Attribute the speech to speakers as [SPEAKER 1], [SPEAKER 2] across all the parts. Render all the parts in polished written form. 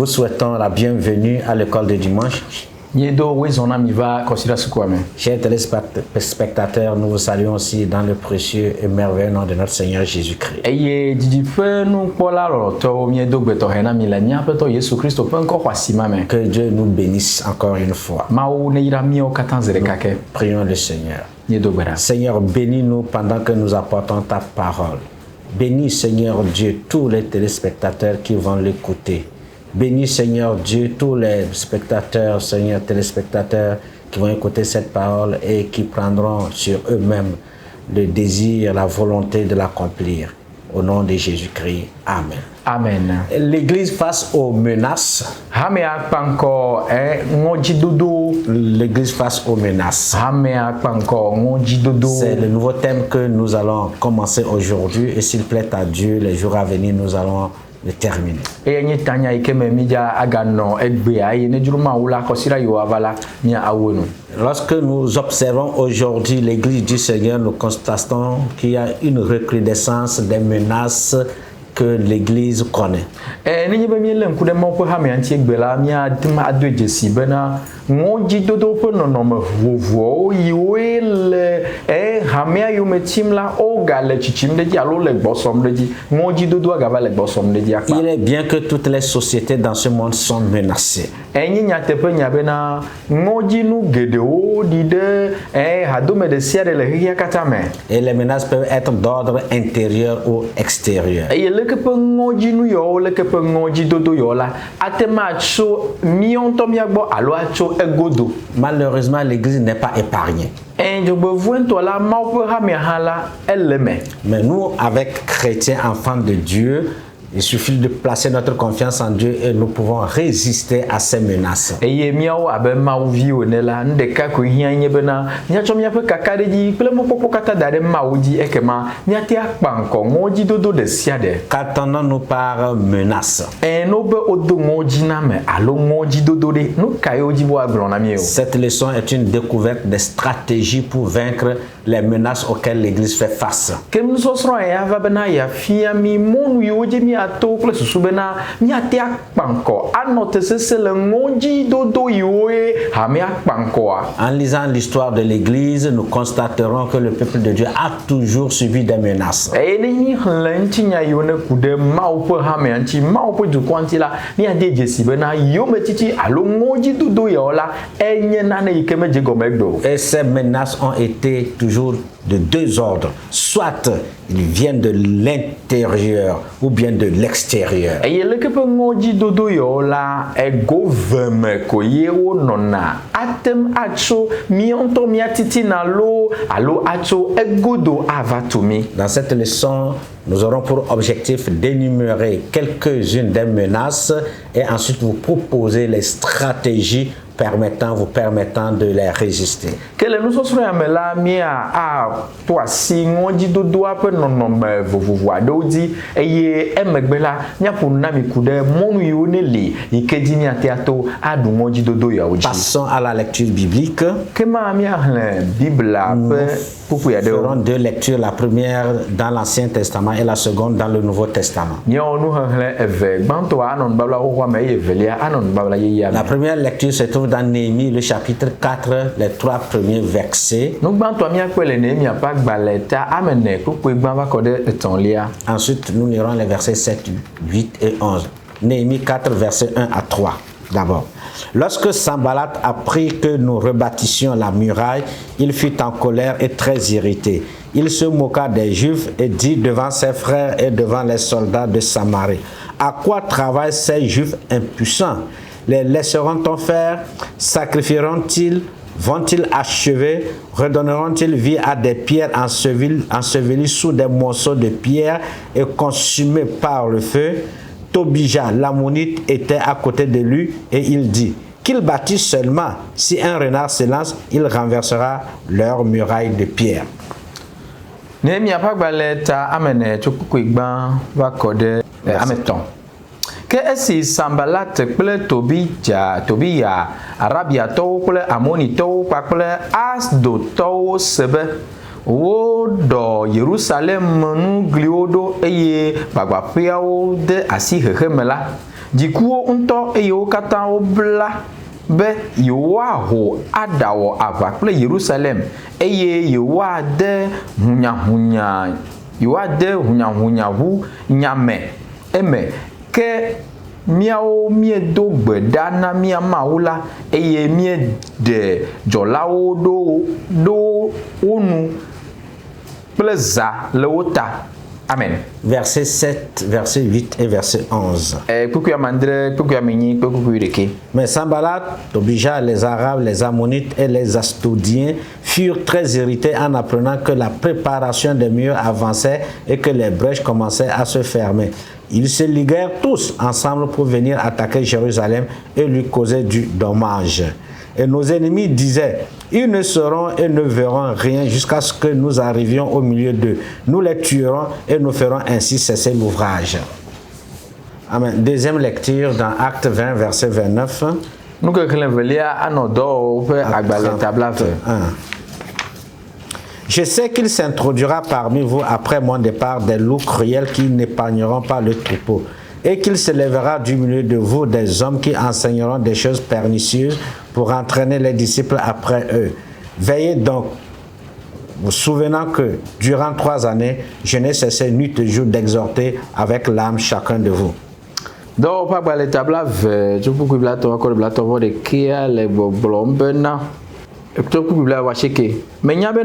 [SPEAKER 1] vous souhaitons la bienvenue à l'école de dimanche. Chers téléspectateurs, nous vous saluons aussi dans le précieux et merveilleux nom de notre Seigneur Jésus-Christ. Que Dieu nous bénisse encore une fois. Prions le Seigneur. Seigneur, bénis-nous pendant que nous apportons ta parole. Bénis, Seigneur Dieu, tous les téléspectateurs qui vont l'écouter. Bénis, Seigneur Dieu, tous les spectateurs, Seigneur, téléspectateurs qui vont écouter cette parole et qui prendront sur eux-mêmes le désir, la volonté de l'accomplir. Au nom de Jésus-Christ. Amen.
[SPEAKER 2] Amen.
[SPEAKER 1] L'Église face aux menaces. L'Église face aux menaces. C'est le nouveau thème que nous allons commencer aujourd'hui et s'il plaît à Dieu, les jours à venir, nous allons le terminer. Lorsque nous observons aujourd'hui l'Église du Seigneur, nous constatons qu'il y a une recrudescence des menaces que l'Église connaît. Il est bien que toutes les sociétés dans ce monde sont menacées. Et les menaces peuvent être d'ordre intérieur ou extérieur. Malheureusement, l'Église n'est pas épargnée. Mais nous, avec chrétiens, enfants de Dieu, il suffit de placer notre confiance en Dieu et nous pouvons résister à ces menaces. Qu'attendons-nous par menace? Cette leçon est une découverte des stratégies pour vaincre les menaces auxquelles l'Église fait face. En lisant l'histoire de l'Église, nous constaterons que le peuple de Dieu a toujours subi des menaces. Et ces menaces ont été toujours de deux ordres. Soit ils viennent de l'intérieur ou bien de l'extérieur. Dans cette leçon, nous aurons pour objectif d'énumérer quelques-unes des menaces et ensuite vous proposer les stratégies vous permettant de les résister. Passons à la lecture biblique. Nous ferons deux lectures, la première dans l'Ancien Testament et la seconde dans le Nouveau Testament. La première lecture se trouve dans Néhémie, le chapitre 4, les 3 premiers versets. Ensuite, nous lirons les versets 7, 8 et 11. Néhémie 4, versets 1 à 3. D'abord, lorsque Sanballat apprit que nous rebâtissions la muraille, il fut en colère et très irrité. Il se moqua des Juifs et dit devant ses frères et devant les soldats de Samarie: à quoi travaillent ces Juifs impuissants? Les laisseront-on faire? Sacrifieront-ils? Vont-ils achever? Redonneront-ils vie à des pierres ensevelies sous des morceaux de pierre et consumées par le feu? Tobija, l'ammonite, était à côté de lui et il dit: qu'ils bâtissent seulement. Si un renard se lance, il renversera leur muraille de pierre.
[SPEAKER 2] Ke esi Sanballat kple Tobia, Arabiatɔwo kple Amonitɔwo kpakple Asdodtɔwo se be woɖɔ Yerusalem nugliwo ɖo eye gbagbãƒeawo de asi hehe me la, Dikuwo ŋutɔ eye wo katã wo bla be yewoaho aɖawɔ aʋa kple Yerusalem eye yewoade hunyaʋu nyame eme ke miawo miedo gbe ɖa na mia Mawu la eye miede dzɔlawo ɖo wo nu kple zã le wo ta. Amen.
[SPEAKER 1] Verset 7, verset 8 et verset 11. Mais Sanballat, Tobija, les Arabes, les Ammonites et les Astodiens furent très irrités en apprenant que la préparation des murs avançait et que les brèches commençaient à se fermer. Ils se liguèrent tous ensemble pour venir attaquer Jérusalem et lui causer du dommage. Et nos ennemis disaient, ils ne sauront et ne verront rien jusqu'à ce que nous arrivions au milieu d'eux. Nous les tuerons et nous ferons ainsi cesser l'ouvrage. Amen. Deuxième lecture dans Acte 20, verset 29. Je sais qu'il s'introduira parmi vous après mon départ des loups cruels qui n'épargneront pas le troupeau, et qu'il se lèvera du milieu de vous des hommes qui enseigneront des choses pernicieuses pour entraîner les disciples après eux. Veillez donc, vous souvenant que durant 3 années, je n'ai cessé nuit et jour d'exhorter avec l'âme chacun de vous.
[SPEAKER 2] Donc, pas les tables, je peux vous dire que les kia les blombena. Tout le monde va checker. Mais n'y a pas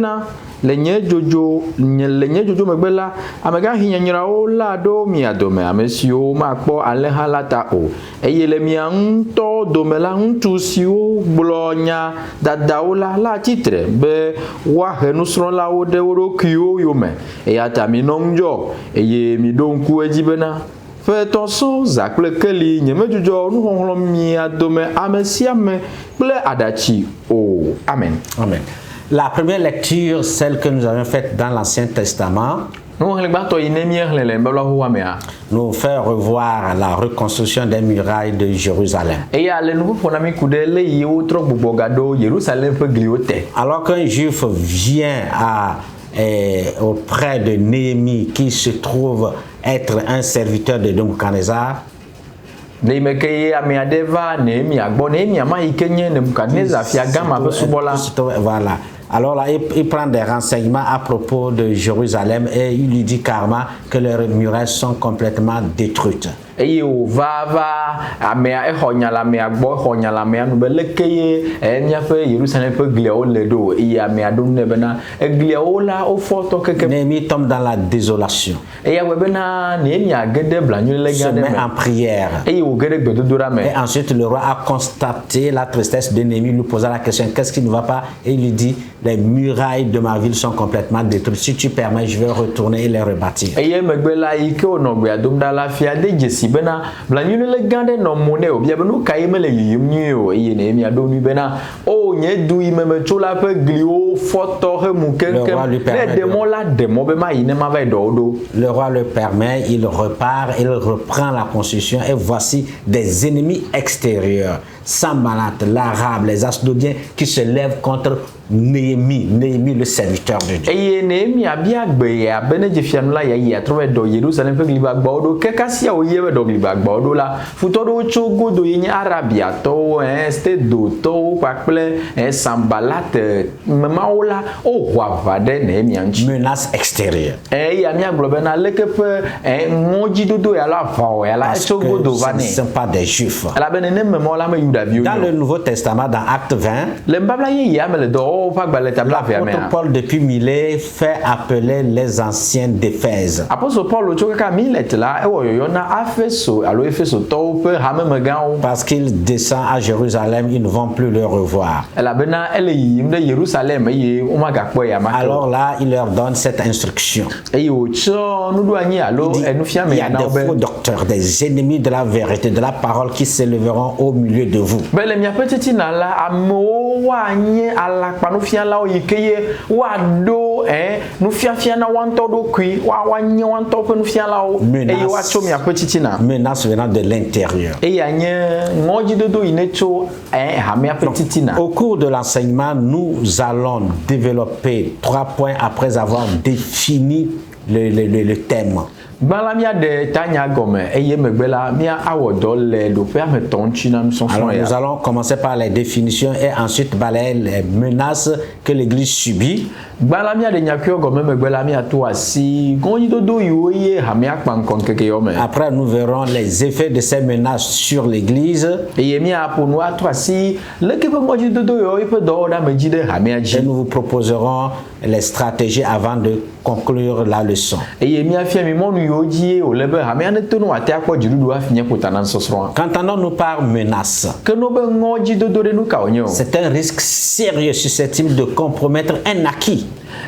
[SPEAKER 2] les jojo megbela amega hinyanyirawo la do miadome amesio makpo alehalata o eye le mianto domela ntu siwo gblonya dadawo la titre be wa henusrolawo de worokiwo yome eyata minonjo eye midonku ejibena fais attention zakle keli nyemejojo nu honhlo miadome amesiame ple adachi o amen.
[SPEAKER 1] Amen. La première lecture, celle que nous avons faite dans l'Ancien Testament, nous fait revoir la reconstruction des murailles de Jérusalem. Alors qu'un juif vient auprès de Néhémie qui se trouve être un serviteur de Nebuchadnezzar, voilà. Alors là, il prend des renseignements à propos de Jérusalem et il lui dit carrément que les murailles sont complètement détruites.
[SPEAKER 2] Et va amea ehonyala mea gbo ehonyala mea nu belekeye enya fe Yerusalem pe gleo ledo e amea dum ne bena egleo la o foto keke
[SPEAKER 1] Néhémie tombe dans la désolation.
[SPEAKER 2] E ya webena Néhémie agede blanyu le
[SPEAKER 1] se met en prière.
[SPEAKER 2] Et o gede gbedodora me.
[SPEAKER 1] Et ensuite le roi a constaté la tristesse de Néhémie, lui posa la question qu'est-ce qui ne va pas et il lui dit les murailles de ma ville sont complètement détruites. Si tu permets, je vais retourner et les rebâtir.
[SPEAKER 2] Et ye megbela ike onogbe adum da la fia de jesi bena blanyu le gande no mone o bia benu kaime le yimnyu o eye Néhémie adonu bena o nye du imeme chola pe glio foto he mukenke le demo la demo be ma ine ma va do.
[SPEAKER 1] Le roi le permet, il repart, il reprend la construction et voici des ennemis extérieurs. Sanballat, l'Arabe, les Asdodiens qui se lèvent contre Néhémie le serviteur de Dieu.
[SPEAKER 2] Et Néhémie a bien gbe a beneje fianula ya trouvé do Jérusalem pe gliba gbodo kekasia o yewe do gliba gbodo la futodo chogo do yin Arabia to este do to pakple Sanballat memaola o wa de Néhémie anji
[SPEAKER 1] menace extérieure.
[SPEAKER 2] Et ya mi aglobena lekepe ngoji dodo ya la fawo ya la chogo do vane.
[SPEAKER 1] Ce ne sont pas des juifs.
[SPEAKER 2] La benene memola me yuda bio.
[SPEAKER 1] Dans le Nouveau Testament, dans Acte 20,
[SPEAKER 2] le mbabla ye ya me le do
[SPEAKER 1] l'apôtre Paul depuis Milet fait appeler les anciens d'Éphèse.
[SPEAKER 2] Apôtre Paul
[SPEAKER 1] parce qu'il descend à Jérusalem, ils ne vont plus le revoir. Alors là, il leur donne cette instruction. Il dit, il y a des faux docteurs, des ennemis de la vérité, de la parole qui s'élèveront au milieu de vous. Menace venant de l'intérieur. Au cours de l'enseignement, nous allons développer 3 points après avoir défini le thème.
[SPEAKER 2] Gbala mia de tanya gome eye megbela mia awodo le do pe ameton china son.
[SPEAKER 1] Alors nous allons commencer par les définitions et ensuite balayer les menaces que l'église subit.
[SPEAKER 2] Gbala mia de nyakio gome megbela mia to asi gonyi dodo yoye hamia kpankon keke yome.
[SPEAKER 1] Après nous verrons les effets de ces menaces sur l'église.
[SPEAKER 2] Eye mia pour nous to asi le ke pe gonyi dodo yo ipe do da meji de hamia ji.
[SPEAKER 1] Et nous vous proposerons les stratégies avant de conclure la leçon.
[SPEAKER 2] Eye mia fia mi monu yoji o lebe hamia ne to no ate akpo jirudu afinya potana nsosro.
[SPEAKER 1] Qu'entendons-nous par menace?
[SPEAKER 2] Que no be ngoji dodo de nu ka onyo.
[SPEAKER 1] C'est un risque sérieux susceptible de compromettre un acquis.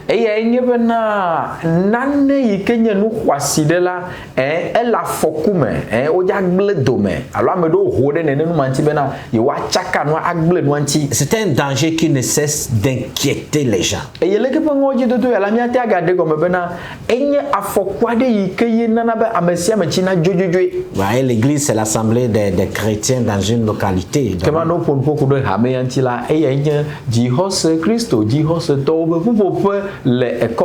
[SPEAKER 2] Eye nye bena nane yikenye nu kwaside la ela fokume o ja gble dome alo amedo hode ne nu manti bena ye wa chaka no agble no anti.
[SPEAKER 1] C'est un danger qui ne cesse d'inquiéter les gens.
[SPEAKER 2] Eye leke pe ngoji dodo ya la mi ate agade gome bena enye afokwade yikeye nana be amesia mechina jojojoe.
[SPEAKER 1] Ouais, l'église c'est l'assemblée des chrétiens dans une localité.
[SPEAKER 2] Kema no pon poku do hame anti la eye nye jihos Christo jihos to be popo
[SPEAKER 1] Quelles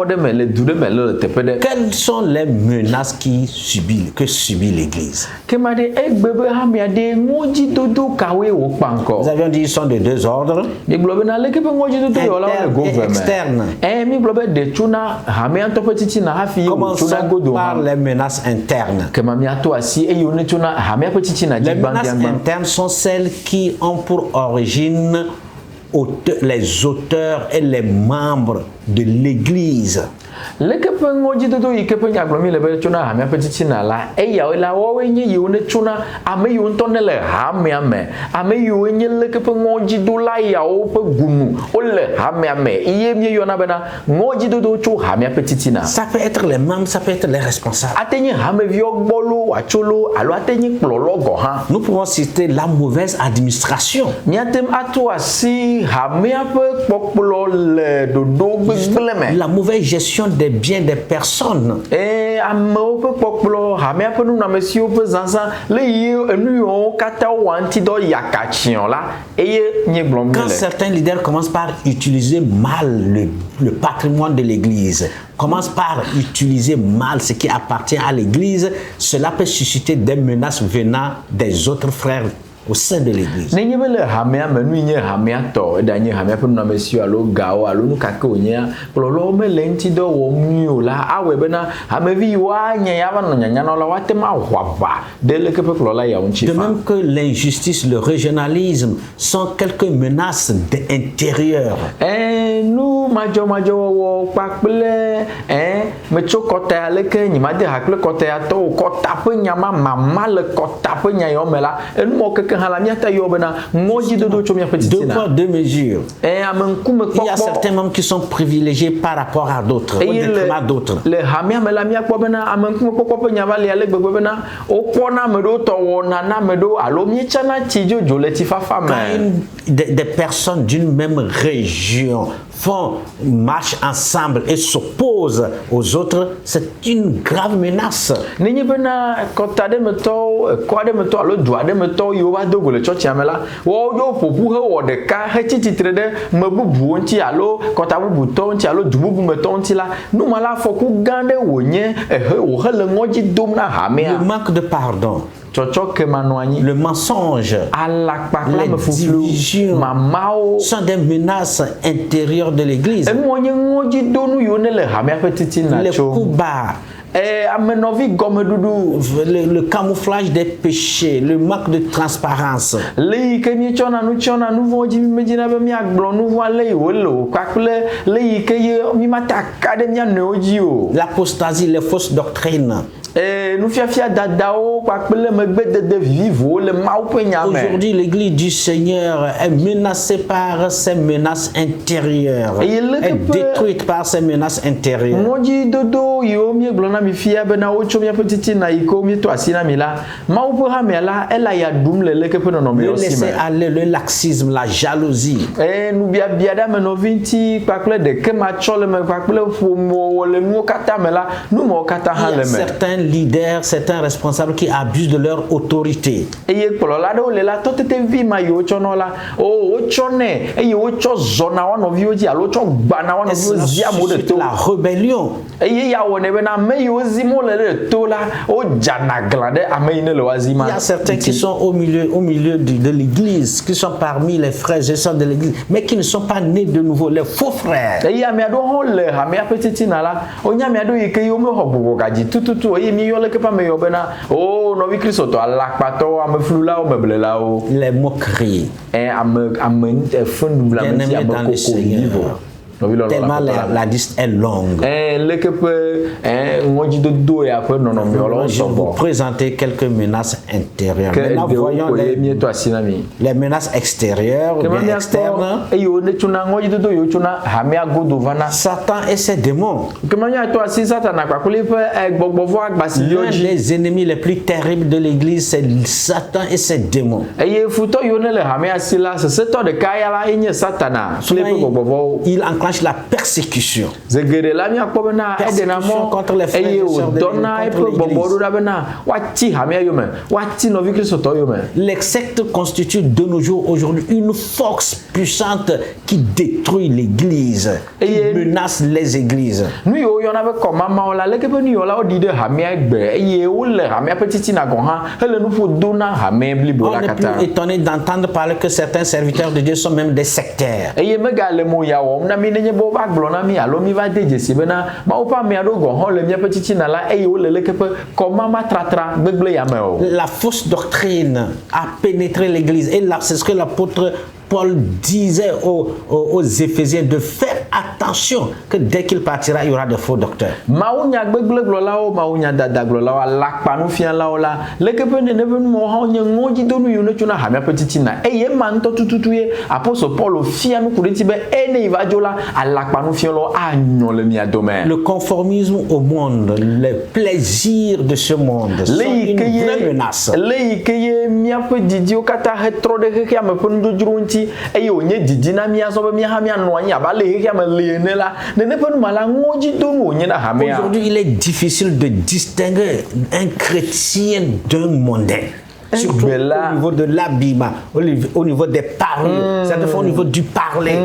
[SPEAKER 1] sont les menaces que subit l'église? Nous avions dit qu'ils sont de deux ordres. Externes. Commençons par les menaces internes. Les menaces internes sont celles qui ont pour origine les auteurs et les membres de l'église.
[SPEAKER 2] Le que peut ngoji dodo ikepe nyaglomi lebe chuna hamia petiti na la eya la wo wenye yune chuna ame yun tonele hamia me ame yunye le que peut ngoji do la ya o pe gunu o le hamia me iye mi yona bena ngoji dodo chu hamia petiti na.
[SPEAKER 1] Ça peut être les membres, ça peut être les responsables.
[SPEAKER 2] Atenye hame vio gbolo acholo alo atenye klolo go ha.
[SPEAKER 1] Nous pouvons citer la mauvaise administration.
[SPEAKER 2] Miatem ato asi hamia pe pokpolo le dodo gbegleme.
[SPEAKER 1] La mauvaise gestion des biens des personnes.
[SPEAKER 2] Et amo pe pokpolo hamia pe nu na mesio pe zanza le yi enu yo kata wanti do yakachion la eye nye blom.
[SPEAKER 1] Quand certains leaders commencent par utiliser mal le patrimoine de l'église, commence par utiliser mal ce qui appartient à l'église, cela peut susciter des menaces venant des autres frères au sein de l'église.
[SPEAKER 2] Nenyebele hamia menu nye hamia to edanye hamia pe na mesio alo gao alo nu kake onya plolo me lenti do wo mu la awe bena hamevi wa nya ya bana nya na la watema hwaba dele ke pe plola ya unchi.
[SPEAKER 1] De même que l'injustice, le régionalisme sont quelques menaces d'intérieur.
[SPEAKER 2] Nu majo wo pakple me chokota le ke nyima de hakle kota ya to kota pe nyama mama le kota pe nya yo mela enu mo ke
[SPEAKER 1] deux poids, deux mesures. Il y a certains membres qui sont privilégiés par rapport à d'autres, au détriment d'autres. Quand des personnes d'une même région font marche ensemble et s'opposent aux autres, c'est une grave menace.
[SPEAKER 2] Dogole church amela wo yo popu he wo de ka he tititre de mabubu nti alo kota bubu to nti alo dububu meto nti la nu mala foku gande wonye he wo he le ngoji dom na hamea.
[SPEAKER 1] Le manque de pardon, le mensonge, les divisions sont des menaces intérieures de l'église. Les coups bas, le camouflage des péchés, le manque de transparence. L'apostasie, les fausses doctrines. Aujourd'hui, l'église du Seigneur est menacée par ces menaces intérieures, est détruite par ces menaces intérieures. Le laisser aller, le laxisme, la jalousie.
[SPEAKER 2] Il y a
[SPEAKER 1] certains leaders, certains responsables qui abusent de leur autorité.
[SPEAKER 2] eye kplɔla ɖewo le la tɔtete vi ma yi wotsɔ nɔ la wotsɔ nɛ eye wotsɔ zɔna wo nɔviwo dzi alo wotsɔ gbana wo
[SPEAKER 1] Et
[SPEAKER 2] nɔviwo
[SPEAKER 1] cela
[SPEAKER 2] zi amewo ɖe
[SPEAKER 1] suscite
[SPEAKER 2] to
[SPEAKER 1] la rébellion.
[SPEAKER 2] eye ya wɔ ne bena ame yiwo zi mo le ɖe to la wodzana glã ɖe ame yi ne le wa zi
[SPEAKER 1] Il
[SPEAKER 2] ma
[SPEAKER 1] y a certains qui sont au milieu de l'église, qui sont parmi les frères et sœurs de l'église, mais qui ne sont pas nés de nouveau, les faux frères.
[SPEAKER 2] eye ame aɖewo hã le hamea ƒe titina la wonye ame aɖewo yi ke yewo mexɔ gbogbo gadzi tututu eye míeyɔ leke ƒe ame yɔ bena nɔvi kristotɔ alakpatɔwo ameflulawo meblelawo
[SPEAKER 1] Les moqueries.
[SPEAKER 2] ame fenɖu le ame
[SPEAKER 1] Bien-aimés
[SPEAKER 2] ame
[SPEAKER 1] dans le
[SPEAKER 2] koko vivo
[SPEAKER 1] Seigneur. Tellement la liste est longue.
[SPEAKER 2] leke ƒe ŋɔdzidodo ya ƒe nɔnɔmewo
[SPEAKER 1] Je vais vous
[SPEAKER 2] sɔgbɔ
[SPEAKER 1] présenter quelques menaces intérieures.
[SPEAKER 2] ke
[SPEAKER 1] Maintenant,
[SPEAKER 2] ɖewo
[SPEAKER 1] voyons
[SPEAKER 2] ko ye
[SPEAKER 1] les
[SPEAKER 2] míetɔ asi na mi
[SPEAKER 1] menaces extérieures,
[SPEAKER 2] ke
[SPEAKER 1] bien externes.
[SPEAKER 2] míakpɔ eye wone tsona ŋɔdzidodo yiwo tsona hamea godo vana
[SPEAKER 1] Satan et ses démons.
[SPEAKER 2] ke míatɔ asi satana kpakple eƒe gbɔgbɔvɔ agbasiviwo
[SPEAKER 1] L'un
[SPEAKER 2] dzi
[SPEAKER 1] des ennemis les plus terribles de l'église, c'est Satan et ses démons.
[SPEAKER 2] eye futɔ yiwo ne le hamea si la sesetɔ ɖeka ya la enye satana kple eƒe gbɔgbɔvɔwo
[SPEAKER 1] Il enclenche la persécution.
[SPEAKER 2] zegeɖe la míakpɔ bena eɖena
[SPEAKER 1] Persécution contre
[SPEAKER 2] mɔ
[SPEAKER 1] les frères
[SPEAKER 2] eye
[SPEAKER 1] et sœurs de
[SPEAKER 2] wòdɔna
[SPEAKER 1] l'Église,
[SPEAKER 2] eƒe
[SPEAKER 1] contre
[SPEAKER 2] gbɔgbɔ
[SPEAKER 1] l'Église.
[SPEAKER 2] ɖo ɖa bena woati hamea yome woati nɔvi kristotɔ yome
[SPEAKER 1] Les sectes constituent de nos jours aujourd'hui une force puissante qui détruit l'église, qui
[SPEAKER 2] Et-
[SPEAKER 1] menace les églises.
[SPEAKER 2] nu yiwo yɔna be kɔmamawo la leke be nuyɔlawo ɖi ɖe hamea gbe eye wole hamea ƒe titina gɔ̃ hã hele nuƒo do na hamea blibo
[SPEAKER 1] On
[SPEAKER 2] la
[SPEAKER 1] n'est
[SPEAKER 2] katã
[SPEAKER 1] plus étonné d'entendre parler que certains serviteurs de Dieu sont même des sectaires.
[SPEAKER 2] eye megale mo ya wɔm na mi nenye be wova gblɔ na mi alo mi va de dzesi bena mawo ƒe amea ɖewo gɔ̃ hã le míaƒe titina la eye wole leke ƒe kɔmama tratra gbegble ya me o
[SPEAKER 1] La fausse doctrine a pénétré l'église et là, c'est ce que l'apôtre Paul disait aux Éphésiens de faire attention que dès qu'il partira, il y aura de faux docteurs.
[SPEAKER 2] mawunya gbegble gblɔlawo mawunya dada gblɔlawo alakpanufialawo la leke ƒe nene ƒe numɔwo hã nye ŋɔdzidonu yiwo ne tsona hamea ƒe titina eye ma ŋutɔ tututu ye apostol Paul fia nuku ɖe ŋuti be ne yi va dzo la alakpanufialawo anyɔ le mia dome
[SPEAKER 1] Le conformisme au monde, les plaisirs de ce monde sont
[SPEAKER 2] le yi
[SPEAKER 1] une
[SPEAKER 2] ke
[SPEAKER 1] vraie
[SPEAKER 2] ye
[SPEAKER 1] menace.
[SPEAKER 2] le yi ke ye míaƒe didiwo katã hetrɔ ɖe xexea me ƒe nudzodzro ŋuti eye wònye didi na míazɔ be míaha míanɔ anyi abe ale xexea me le ene la nene ƒe numa la ŋɔdzidonu wònye na hamea
[SPEAKER 1] Aujourd'hui, il est difficile de distinguer un chrétien d'un mondain. Surtout
[SPEAKER 2] Bella.
[SPEAKER 1] au niveau de l'habillement, au niveau des parures, certaines fois au niveau du parler.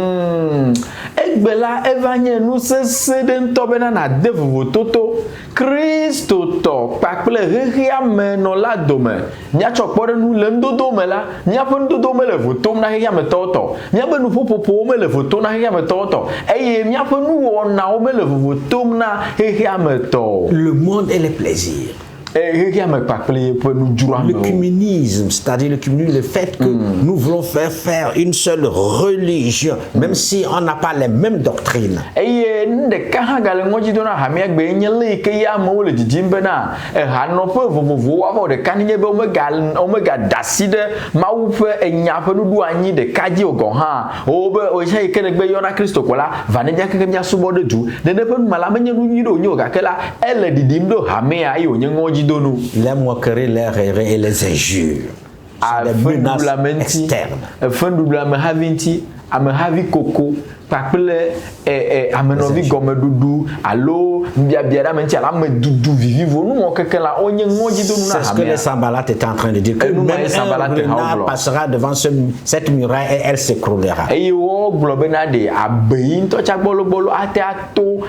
[SPEAKER 2] egbe la eva nye nu sesẽ ɖe ŋutɔ bena nade vovototo kristotɔ kpakple xexea me nɔla dome míatsɔ kpɔɖenu le nudodo me la míaƒe nudodo mele votom na xexea me tɔwo tɔ míaƒe nuƒoƒoƒowo mele votom na xexea me tɔwo tɔ eye míaƒe nuwɔnawo mele vovotom na xexea me tɔ
[SPEAKER 1] Le monde et les plaisirs.
[SPEAKER 2] xexea me kpakple ƒe nudzroamewo
[SPEAKER 1] L'œcuménisme, c'est-à-dire l'œcuménisme, le fait que nous voulons faire une seule religion, même si on n'a pas les mêmes doctrines.
[SPEAKER 2] eye nu ɖeka hã gale ŋɔdzido na hamea gbe nye le yi ke ya amewo le didim bena hanɔƒe vovovowo avɔ ɖeka nenye be omega da asi ɖe mawu ƒe enya ƒe ɖuɖu anyi ɖeka dzi o gɔ̃ hã wobe wotsɛ yi ke ne gbe yɔna kristo ko la va ne míakeke míasubɔ ɖe du nene ƒe numa la menye nu nyui ɖe wònye o gake la ele didim ɖo hamea eye wònye ŋɔdzidonu
[SPEAKER 1] Les moqueries, les rêveries et les injures. C'est des menaces externes.
[SPEAKER 2] fenɖuɖu amehavi ŋuti amehavi koko kpakple amenɔvi gɔmeɖuɖu alo biabia ɖe ame ŋuti alo amedudu vivivo numɔ keke la wonye ŋɔdzidonu na
[SPEAKER 1] C'est ce que les
[SPEAKER 2] hamea
[SPEAKER 1] Sanballat étaient en train de dire. Que
[SPEAKER 2] nous,
[SPEAKER 1] même
[SPEAKER 2] les Sanballat,
[SPEAKER 1] un renard passera devant cette muraille et elle s'écroulera.
[SPEAKER 2] eye wogblɔ bena ɖe abeyi ŋutɔ tsa gbɔlogbɔlo ate ato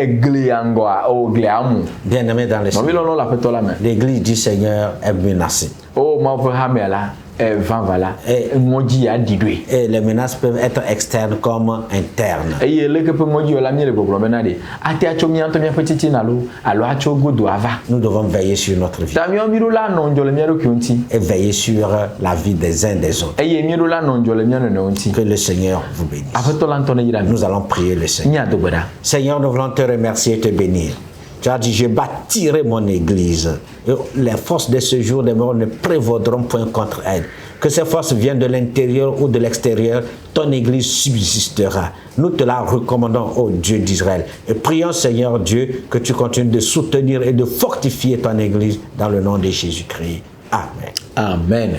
[SPEAKER 2] eglia ŋgɔa glia mu
[SPEAKER 1] Bien-aimés dans les
[SPEAKER 2] nɔvi lɔlɔ le aƒetɔ la me
[SPEAKER 1] l'église du Seigneur est menacée.
[SPEAKER 2] o mawu ƒe hamea la vã va la
[SPEAKER 1] Et-
[SPEAKER 2] ŋɔdzi ya ɖi ɖoe
[SPEAKER 1] Et les menaces peuvent être externes comme internes.
[SPEAKER 2] eye leke ƒe ŋɔdzi la míele gbɔgblɔ bena ɖe ate atso mía ŋutɔ míaƒe titina alo atso godo ava
[SPEAKER 1] Nous devons veiller sur notre vie
[SPEAKER 2] ta míawo míɖo la nɔ ŋdzɔ le mía ɖokuiwo ŋuti
[SPEAKER 1] et veiller sur la vie des uns des autres.
[SPEAKER 2] eye míɖo la nɔ ŋdzɔ le mía nɔnɔewo ŋuti
[SPEAKER 1] Que le Seigneur vous bénisse.
[SPEAKER 2] aƒetɔ la ŋutɔ ne yra mi
[SPEAKER 1] Nous allons prier le Seigneur.
[SPEAKER 2] míado gbe ɖa
[SPEAKER 1] Seigneur, nous voulons te remercier et te bénir. Tu as dit, je bâtirai mon église. Et les forces de ce jour des morts ne prévaudront point contre elle. Que ces forces viennent de l'intérieur ou de l'extérieur, ton église subsistera. Nous te la recommandons, ô Dieu d'Israël. Et prions, Seigneur Dieu, que tu continues de soutenir et de fortifier ton église dans le nom de Jésus-Christ. Amen.
[SPEAKER 2] amen